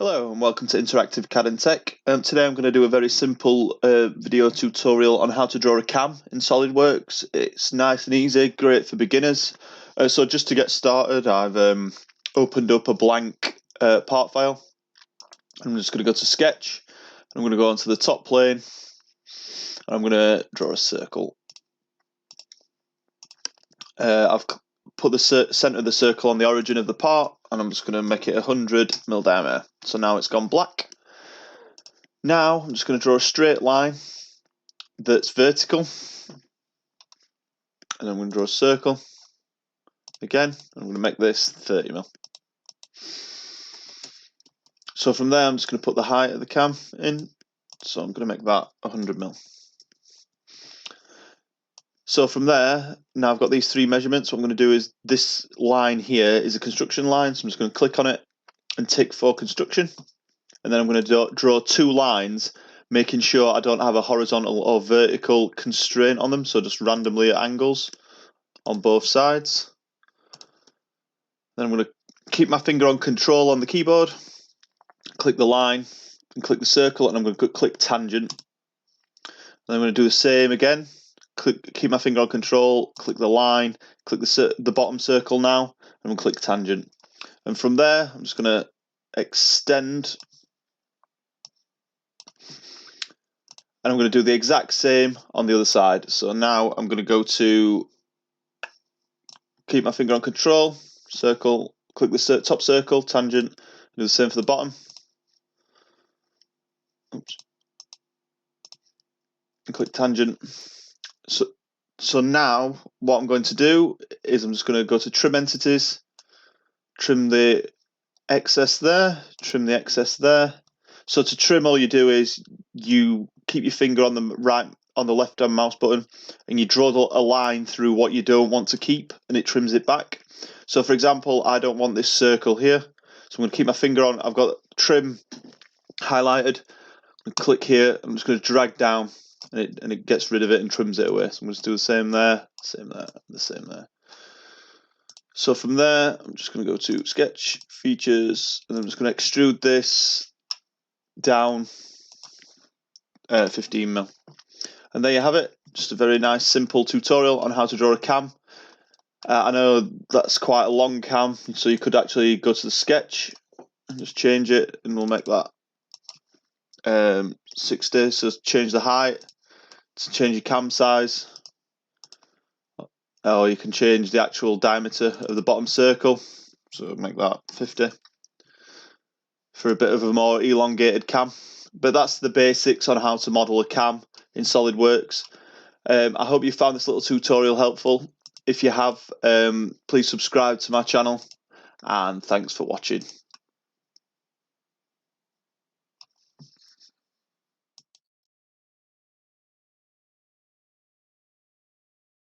Hello and welcome to Interactive CAD and Tech. Today I'm going to do a very simple video tutorial on how to draw a cam in SolidWorks. It's nice and easy, great for beginners. So just to get started, I've opened up a blank part file. I'm just going to go to Sketch. I'm going to go onto the top plane and I'm going to draw a circle. I've put the center of the circle on the origin of the part, and I'm just going to make it 100mm diameter. So now it's gone black. Now I'm just going to draw a straight line that's vertical, and I'm going to draw a circle again. I'm going to make this 30mm. So from there I'm just going to put the height of the cam in, so I'm going to make that 100mm. So from there, now I've got these three measurements. What I'm going to do is, this line here is a construction line, so I'm just going to click on it and tick for construction. And then I'm going to draw two lines, making sure I don't have a horizontal or vertical constraint on them, so just randomly at angles on both sides. Then I'm going to keep my finger on Control on the keyboard, click the line, and click the circle, and I'm going to click tangent. And I'm going to do the same again. Keep my finger on Control, click the line, click the bottom circle now, and I'm going to click tangent. And from there, I'm just going to extend, and I'm going to do the exact same on the other side. So now I'm going to go to, keep my finger on Control, circle, click the top circle, tangent, do the same for the bottom. Oops. And click tangent. So now what I'm going to do is I'm just going to go to Trim Entities, trim the excess there, trim the excess there. So to trim, all you do is you keep your finger on the left-hand mouse button, and you draw a line through what you don't want to keep, and it trims it back. So for example, I don't want this circle here, so I'm going to keep my finger on. I've got trim highlighted. I'm going to click here. I'm just going to drag down, and it gets rid of it and trims it away. So I'm going to do the same there, the same there. So from there, I'm just going to go to Sketch, Features, and I'm just going to extrude this down 15mm. And there you have it. Just a very nice, simple tutorial on how to draw a cam. I know that's quite a long cam, so you could actually go to the Sketch and just change it, and we'll make that 60. So change the height, to change your cam size, or you can change the actual diameter of the bottom circle, so make that 50 for a bit of a more elongated cam. But that's the basics on how to model a cam in SolidWorks. I hope you found this little tutorial helpful. If you have, please subscribe to my channel, and thanks for watching.